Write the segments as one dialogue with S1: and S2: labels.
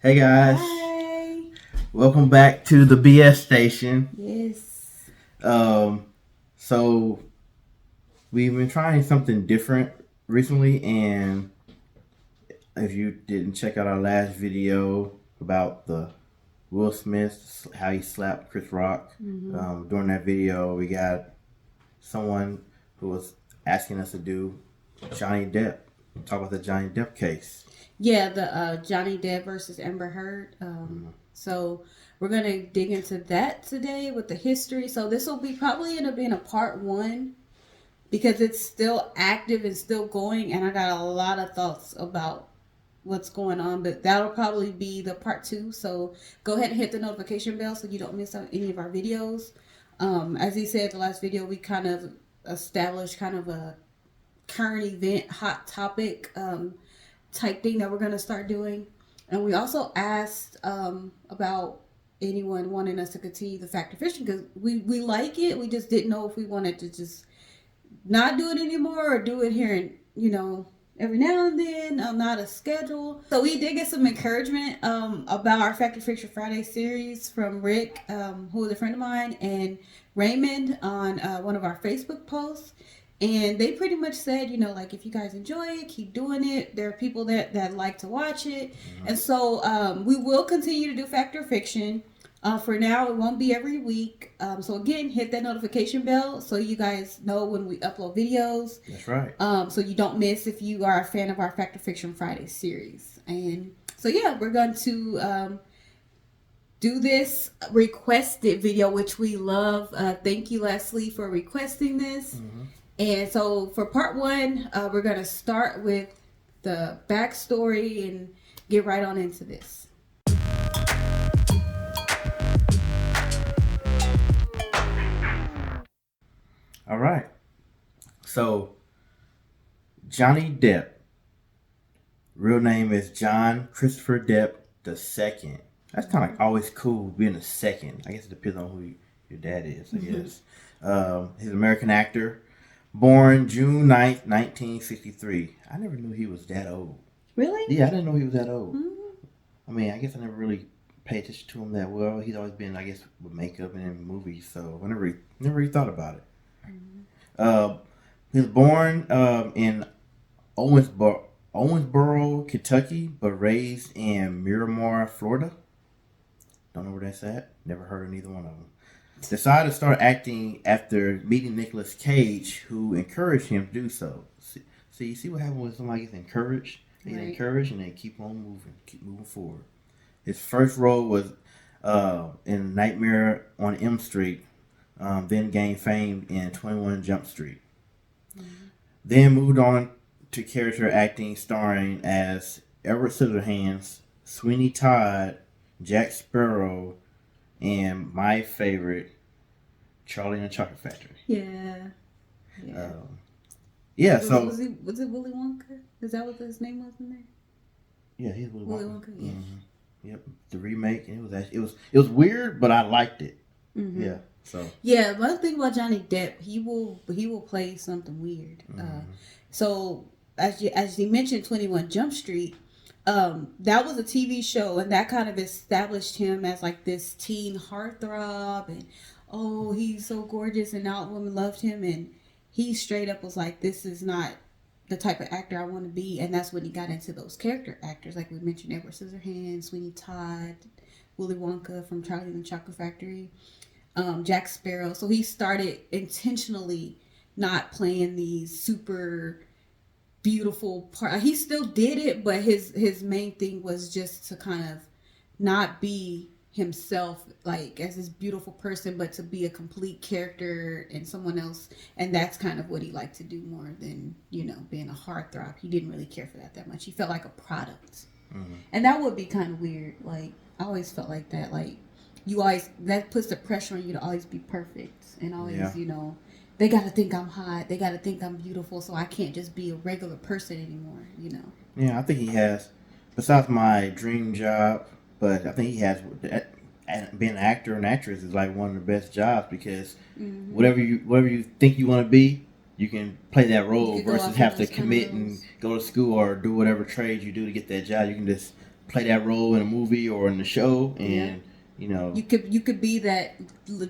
S1: Hey guys,
S2: Hi.
S1: welcome back to the BS station.
S2: Yes.
S1: Um, so we've been trying something different recently, and if you didn't check out our last video about the Will Smith, how he slapped Chris Rock, during that video, we got someone who was asking us to do Johnny Depp, talk about the Johnny Depp case.
S2: Yeah, the Johnny Depp versus Amber Heard. So we're gonna dig into that today with the history. So this will be probably end up being a part one because it's still active and still going, and I got a lot of thoughts about what's going on. But that'll probably be the part two. So go ahead and hit the notification bell so you don't miss out any of our videos. As he said, the last video we kind of established kind of a current event, hot topic type thing that we're going to start doing. And we also asked about anyone wanting us to continue the factor fishing because we like it. We just didn't know if we wanted to just not do it anymore or do it here and, every now and then, not a schedule. So we did get some encouragement about our Factor Fiction Friday series from Rick, who is a friend of mine, and Raymond on one of our Facebook posts. And they pretty much said, like if you guys enjoy it, keep doing it. There are people that like to watch it. And so we will continue to do Factor Fiction. For now, it won't be every week. So again, hit that notification bell so you guys know when we upload videos.
S1: That's right.
S2: So you don't miss if you are a fan of our Factor Fiction Friday series. And so yeah, we're going to do this requested video, which we love. Thank you, Leslie, for requesting this. And so for part one, we're going to start with the backstory and get right on into this.
S1: All right. So, Johnny Depp, real name is John Christopher Depp II. That's kind of like always cool being a second. I guess it depends on who your dad is, I guess. He's an American actor, born June 9th, 1963. I never knew he was that old.
S2: Really?
S1: Yeah, I didn't know he was that old. I mean, I guess I never really paid attention to him that well. He's always been, I guess, with makeup and in movies, so I never really thought about it. He was born in Owensboro, Kentucky, but raised in Miramar, Florida. Don't know where that's at. Never heard of neither one of them. Decided to start acting after meeting Nicolas Cage, who encouraged him to do so. See, what happens when somebody gets encouraged? They get encouraged and they keep moving forward. His first role was in Nightmare on Elm Street, then gained fame in 21 Jump Street. Then moved on to character acting, starring as Edward Scissorhands, Sweeney Todd, Jack Sparrow, and my favorite, Charlie and the Chocolate Factory.
S2: Yeah. Was it Willy Wonka? Is that what his name was in there?
S1: Yeah, he's Willy Wonka.
S2: Yeah.
S1: Yep, the remake, and it was weird, but I liked it. Yeah. So
S2: yeah, one thing about Johnny Depp, he will play something weird. So as you mentioned, 21 Jump Street, that was a TV show, and that kind of established him as like this teen heartthrob, and oh, he's so gorgeous, and all women loved him, and he straight up was like, this is not the type of actor I want to be, and that's when he got into those character actors, like we mentioned, Edward Scissorhands, Sweeney Todd, Willy Wonka from Charlie and the Chocolate Factory. Jack Sparrow. So he started intentionally not playing these super beautiful part. He still did it, but his main thing was just to kind of not be himself, like as this beautiful person, but to be a complete character and someone else. And that's kind of what he liked to do more than being a heartthrob. He didn't really care for that much. He felt like a product, and that would be kind of weird. Like I always felt like that. Like you always, that puts the pressure on you to always be perfect and always, they got to think I'm hot. They got to think I'm beautiful. So I can't just be a regular person anymore,
S1: Yeah, I think he has, besides my dream job, but I think he has, being an actor and actress is like one of the best jobs because whatever you think you want to be, you can play that role versus have to commit and go to school or do whatever trade you do to get that job. You can just play that role in a movie or in the show, and you know,
S2: you could be that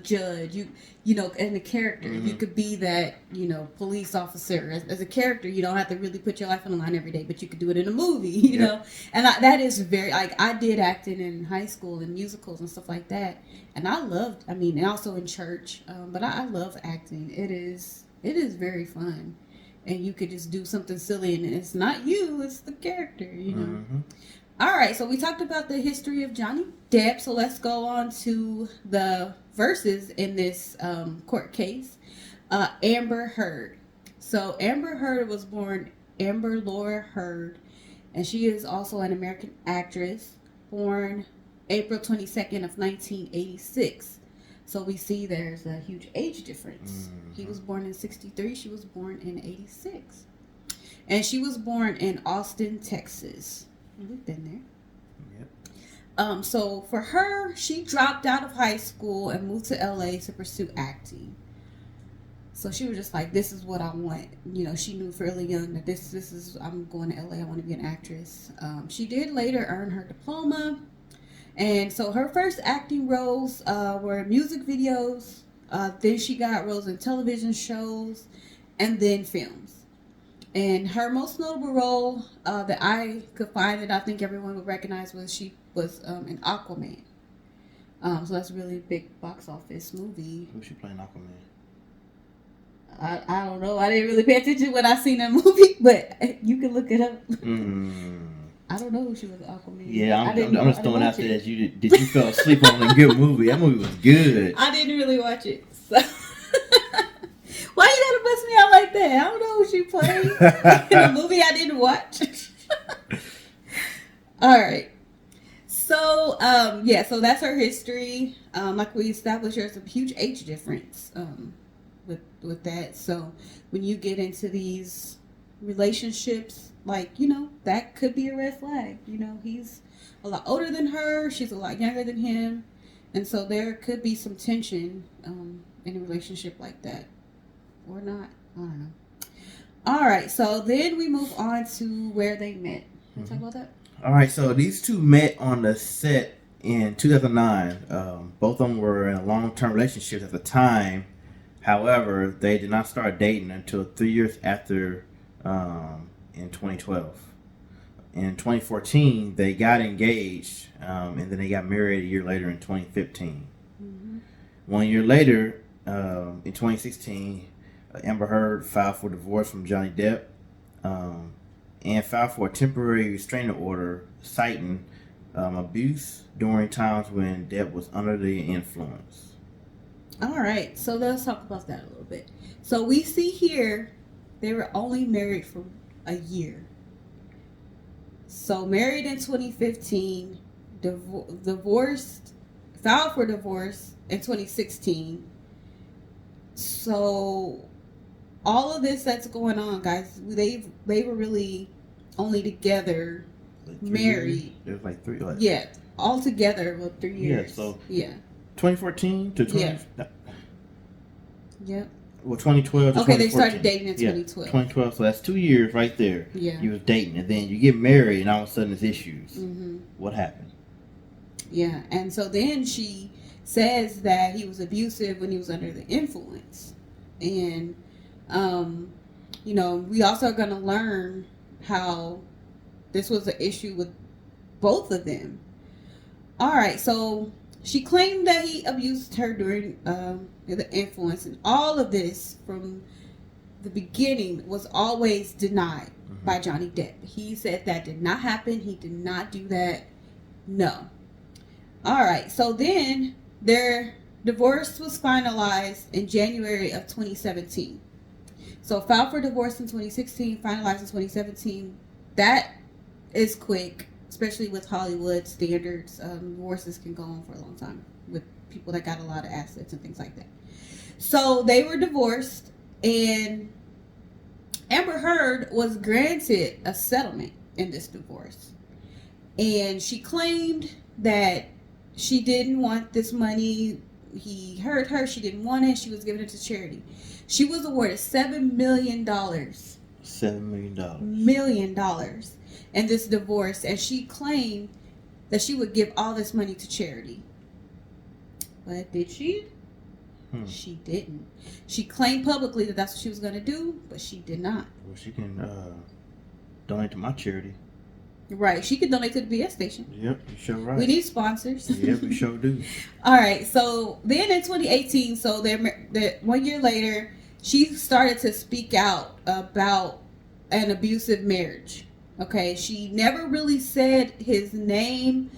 S2: judge, you know, and the character. You could be that, you know, police officer as a character. You don't have to really put your life on the line every day, but you could do it in a movie, you know. And that is very, like, I did acting in high school and musicals and stuff like that, and I loved. I mean, and also in church, but I love acting. It is very fun, and you could just do something silly, and it's not you, it's the character, you know. All right, so we talked about the history of Johnny Depp, so let's go on to the verses in this court case. Amber Heard. So Amber Heard was born Amber Laura Heard, and she is also an American actress, born April 22nd of 1986. So we see there's a huge age difference. He was born in 63, she was born in 86. And she was born in Austin, Texas. We've been there. So for her, she dropped out of high school and moved to LA to pursue acting. So she was just like, this is what I want. You know, she knew fairly young that this is, I'm going to LA, I want to be an actress. She did later earn her diploma. And so her first acting roles were music videos. Then she got roles in television shows and then films. And her most notable role that I could find that I think everyone would recognize was she was in Aquaman. So that's a really big box office movie.
S1: Who's she playing Aquaman?
S2: I don't know. I didn't really pay attention when I seen that movie, but you can look it up. I don't know who she was in Aquaman.
S1: Yeah, I'm just throwing out there that did you fell asleep on a good movie? That movie was good.
S2: I didn't really watch it. So. Why you gotta bust me out like that? I don't know who she played in a movie I didn't watch. All right. So, so that's her history. Like we established, there's a huge age difference with that. So when you get into these relationships, like, you know, that could be a red flag. You know, he's a lot older than her. She's a lot younger than him. And so there could be some tension in a relationship like that. Or not. I don't know. All right. So then we move on to where they met. Can we talk about that?
S1: All right. So these two met on the set in 2009. Both of them were in a long-term relationship at the time. However, they did not start dating until 3 years after in 2012. In 2014, they got engaged, and then they got married a year later in 2015. 1 year later, in 2016, Amber Heard filed for divorce from Johnny Depp and filed for a temporary restraining order citing abuse during times when Depp was under the influence.
S2: All right, so let's talk about that a little bit. So we see here they were only married for a year. So married in 2015, divorced, filed for divorce in 2016. So all of this that's going on, guys, they were really only together,
S1: Like
S2: married.
S1: It was like 3. Like,
S2: yeah, all together with 3 years.
S1: Yeah. So
S2: yeah.
S1: 2014 to 20.
S2: Yeah. Yep.
S1: Well, 2012 to
S2: Okay,
S1: 2014.
S2: they started dating in 2012.
S1: 2012, so that's 2 years right there.
S2: Yeah.
S1: You was dating, and then you get married, and all of a sudden there's issues. What happened?
S2: Yeah, and so then she says that he was abusive when he was under the influence. And, you know, we also are going to learn how this was an issue with both of them. All right, so she claimed that he abused her during the influence, and all of this from the beginning was always denied by Johnny Depp. He said that did not happen. He did not do that. No. All right, so then their divorce was finalized in January of 2017. So filed for divorce in 2016, finalized in 2017. That is quick, especially with Hollywood standards. Divorces can go on for a long time with people that got a lot of assets and things like that. So they were divorced, and Amber Heard was granted a settlement in this divorce. And she claimed that she didn't want this money. He hurt her. She didn't want it. She was giving it to charity. She was awarded $7 million.
S1: $7 million.
S2: $1 million in this divorce. And she claimed that she would give all this money to charity. But did she? She didn't. She claimed publicly that that's what she was going to do, but she did not.
S1: Well, she can donate to my charity.
S2: Right. She could donate to the BS station.
S1: Yep, you sure right.
S2: We need sponsors.
S1: Yep, we sure do.
S2: All right. So then in 2018, so 1 year later, she started to speak out about an abusive marriage. Okay. She never really said his name,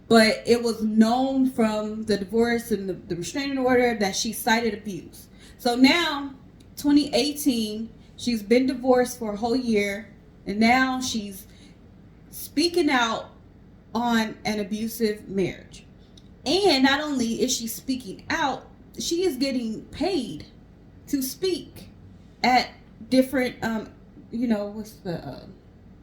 S2: but it was known from the divorce and the restraining order that she cited abuse. So now, 2018, she's been divorced for a whole year, and now she's speaking out on an abusive marriage. And not only is she speaking out, she is getting paid to speak at different, what's the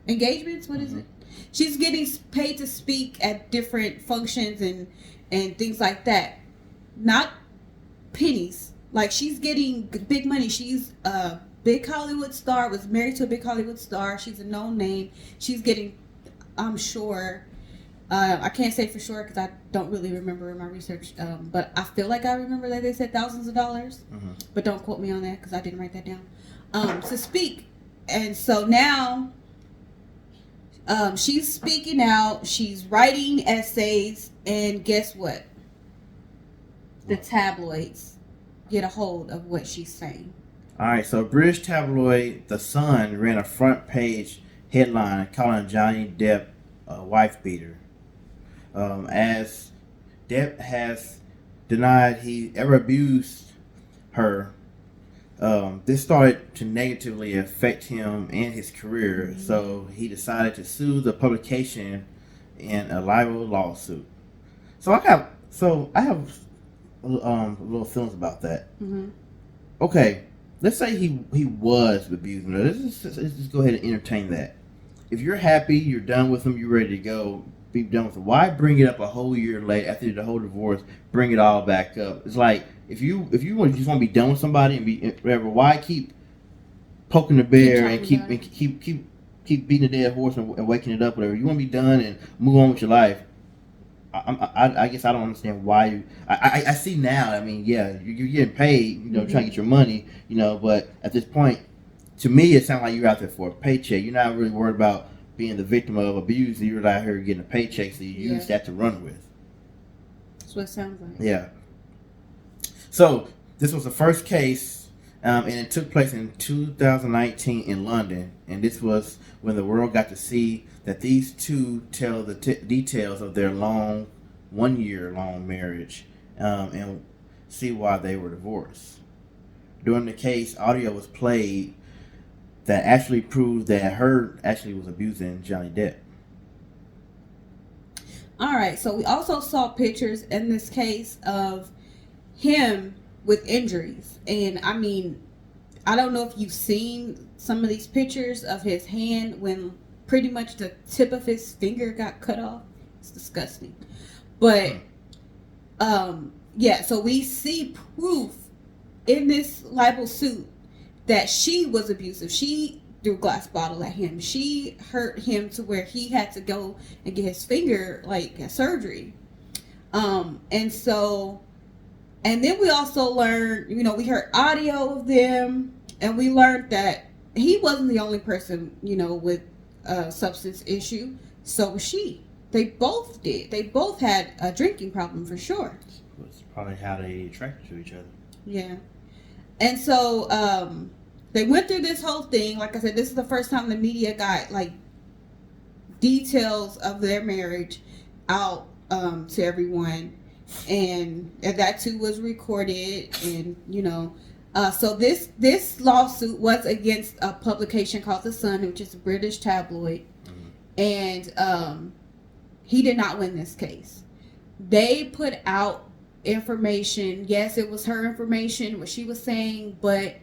S2: engagements? What is it? She's getting paid to speak at different functions and things like that. Not pennies. Like, she's getting big money. She's a big Hollywood star, was married to a big Hollywood star. She's a known name. She's getting, I'm sure, I can't say for sure because I don't really remember in my research, but I feel like I remember that they said thousands of dollars. But don't quote me on that because I didn't write that down. To speak. And so now she's speaking out, she's writing essays, and guess what? The tabloids get a hold of what she's saying.
S1: All right, so British tabloid The Sun ran a front page headline calling Johnny Depp a wife beater. As Depp has denied he ever abused her, this started to negatively affect him and his career, so he decided to sue the publication in a libel lawsuit. So I have little feelings about that. Okay, let's say he was abusing her. Let's just go ahead and entertain that. If you're happy, you're done with him, you're ready to go, be done with him. Why bring it up a whole year later after the whole divorce? Bring it all back up. It's like if you just want to be done with somebody and be whatever. Why keep poking the bear and keep beating the dead horse and waking it up? Whatever. You want to be done and move on with your life. I guess I don't understand why you. I see now. I mean, yeah, you're getting paid, trying to get your money, But at this point, to me, it sounds like you're out there for a paycheck. You're not really worried about being the victim of abuse. You're out here getting a paycheck, so you use that to run with.
S2: That's what it sounds like.
S1: Yeah. So this was the first case, and it took place in 2019 in London, and this was when the world got to see that these two tell the details of their 1 year long marriage, and see why they were divorced. During the case, audio was played that actually proved that Heard actually was abusing Johnny Depp.
S2: All right, so we also saw pictures in this case of him with injuries, and I mean, I don't know if you've seen some of these pictures of his hand when pretty much the tip of his finger got cut off. It's disgusting. But so we see proof in this libel suit that she was abusive. She threw a glass bottle at him. She hurt him to where he had to go and get his finger surgery. And then we also learned, we heard audio of them, and we learned that he wasn't the only person, with a substance issue. So was she. They both did. They both had a drinking problem for sure.
S1: That's probably how they attracted to each other.
S2: Yeah. And so they went through this whole thing. Like I said, this is the first time the media got details of their marriage out to everyone. And that too was recorded, and so this lawsuit was against a publication called The Sun, which is a British tabloid, and he did not win this case. They put out information. Yes, it was her information, what she was saying, but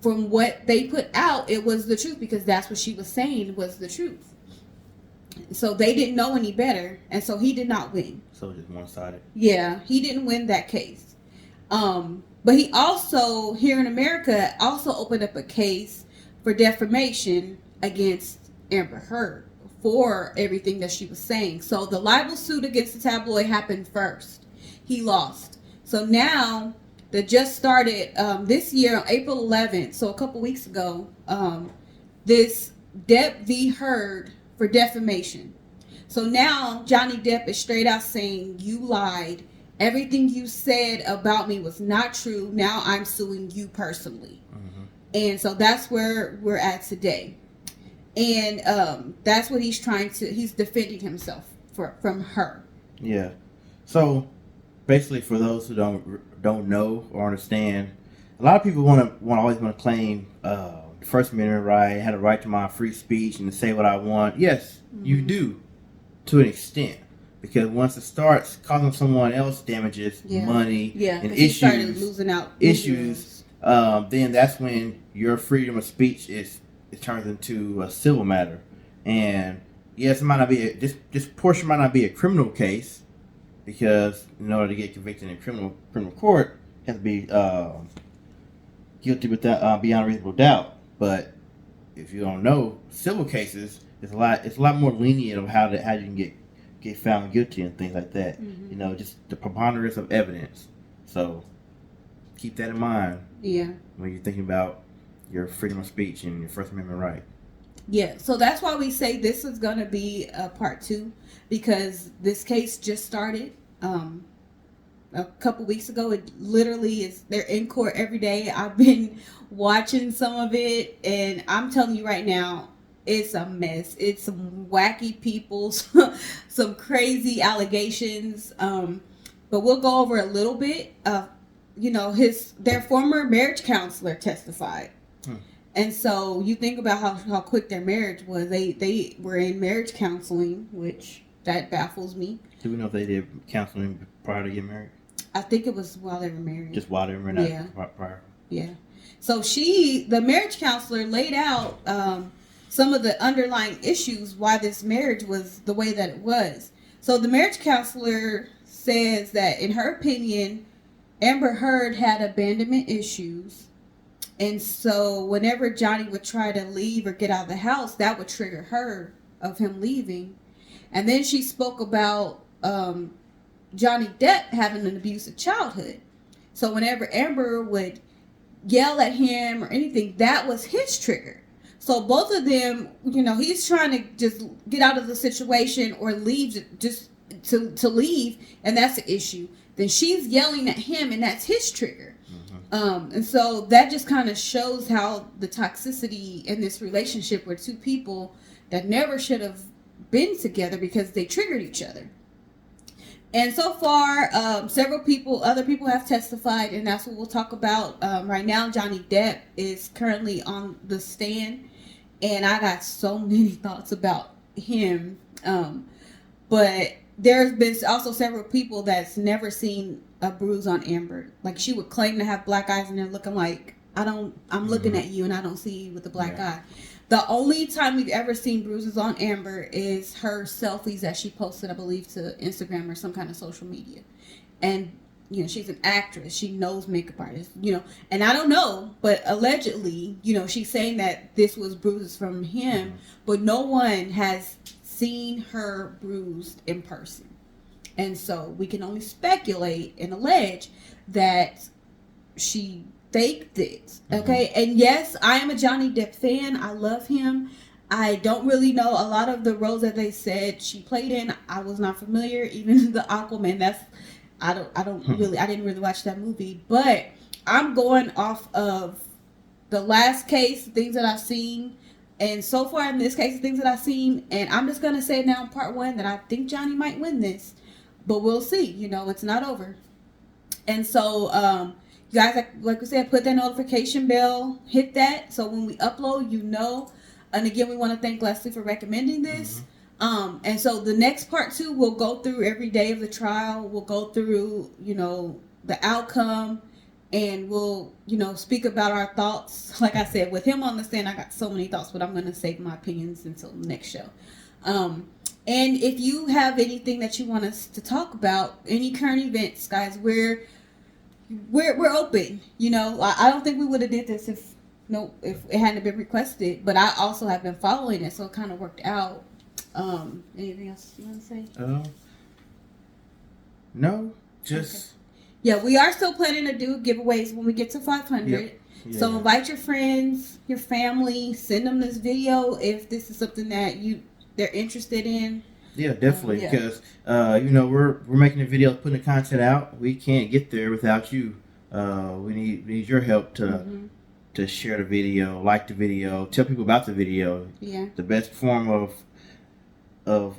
S2: from what they put out, it was the truth, because that's what she was saying was the truth. So they didn't know any better, and so he did not win.
S1: So just one-sided.
S2: Yeah, he didn't win that case. But he also, here in America, also opened up a case for defamation against Amber Heard for everything that she was saying. So the libel suit against the tabloid happened first. He lost. So now that just started this year on April 11th, so a couple weeks ago, this Depp v. Heard for defamation. So now Johnny Depp is straight out saying, you lied. Everything you said about me was not true. Now I'm suing you personally. Mm-hmm. And so that's where we're at today. And that's what he's he's defending himself from her.
S1: Yeah. So basically, for those who don't know or understand, a lot of people always want to claim the First Amendment right, had a right to my free speech and to say what I want. Yes, mm-hmm. You do, to an extent, because once it starts causing someone else damages, money, and issues, then that's when your freedom of speech it turns into a civil matter. And yes, it might not be this portion might not be a criminal case, because in order to get convicted in criminal court, you have to be guilty without beyond reasonable doubt. But if you don't know, civil cases it's a lot more lenient of how you can get found guilty and things like that. Mm-hmm. Just the preponderance of evidence. So keep that in mind.
S2: Yeah.
S1: When you're thinking about your freedom of speech and your First Amendment right.
S2: Yeah, so that's why we say this is going to be a part 2, because this case just started a couple weeks ago. It literally is, they're in court every day. I've been watching some of it, and I'm telling you right now, it's a mess. It's some wacky people, some crazy allegations, but we'll go over a little bit. Their former marriage counselor testified. And so you think about how quick their marriage was. They were in marriage counseling, which that baffles me.
S1: Do we know if they did counseling prior to getting married?
S2: I think it was while they were married.
S1: Just while they were married, prior.
S2: Yeah. So the marriage counselor, laid out some of the underlying issues why this marriage was the way that it was. So the marriage counselor says that, in her opinion, Amber Heard had abandonment issues. And so whenever Johnny would try to leave or get out of the house, that would trigger her of him leaving. And then she spoke about Johnny Depp having an abusive childhood. So whenever Amber would yell at him or anything, that was his trigger. So both of them, he's trying to just get out of the situation or leave, just to leave, and that's the issue. Then she's yelling at him, and that's his trigger. And so that just kind of shows how the toxicity in this relationship were two people that never should have been together because they triggered each other. And so far, other people have testified, and that's what we'll talk about. Right now, Johnny Depp is currently on the stand, and I got so many thoughts about him. But there's been also several people that's never seen a bruise on Amber. Like, she would claim to have black eyes, and they're looking like, I'm looking at you and I don't see you with the black eye. The only time we've ever seen bruises on Amber is her selfies that she posted, I believe, to Instagram or some kind of social media. And, she's an actress. She knows makeup artists, and I don't know, but allegedly, she's saying that this was bruises from him, but no one has seen her bruised in person. And so we can only speculate and allege that she faked it. Okay. And yes, I am a Johnny Depp fan. I love him. I don't really know a lot of the roles that they said she played in. I was not familiar. Even the Aquaman, I didn't really watch that movie, but I'm going off of the last case, things that I've seen. And so far in this case, things that I've seen, and I'm just going to say now in part 1 that I think Johnny might win this, but we'll see. It's not over. And so, you guys, like we said, put that notification bell, hit that, so when we upload, and again, we want to thank Leslie for recommending this. And so the next part 2, we'll go through every day of the trial. We'll go through, the outcome, and we'll, speak about our thoughts. Like I said, with him on the stand, I got so many thoughts, but I'm going to save my opinions until the next show. And if you have anything that you want us to talk about, any current events, guys, we're open. I don't think we would have did this if it hadn't been requested, but I also have been following it, so it kind of worked out. Anything else you want to say?
S1: No, just
S2: Yeah, we are still planning to do giveaways when we get to 500.
S1: Yep. Yeah.
S2: So invite your friends, your family, send them this video if this is something that they're interested in.
S1: Yeah, definitely.
S2: Yeah.
S1: Because we're making the video, putting the content out. We can't get there without you. We need your help to share the video, like the video, tell people about the video.
S2: Yeah.
S1: The best form of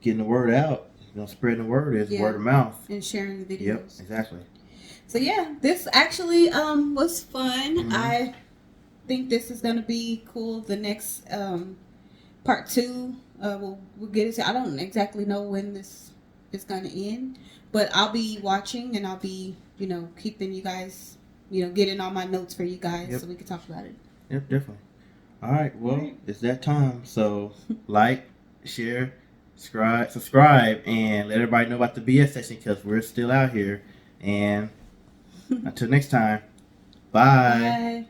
S1: getting the word out, spreading the word is word of mouth
S2: and sharing the videos.
S1: Yep, exactly.
S2: So yeah, this actually was fun.
S1: Mm-hmm.
S2: I think this is gonna be cool. The next part 2, we'll get into. I don't exactly know when this is gonna end, but I'll be watching and I'll be keeping you guys getting all my notes for you guys so we can talk about it.
S1: Yep, definitely. All right, well, it's that time. So like, share, subscribe, and let everybody know about the BS session because we're still out here. And until next time, bye.
S2: Bye.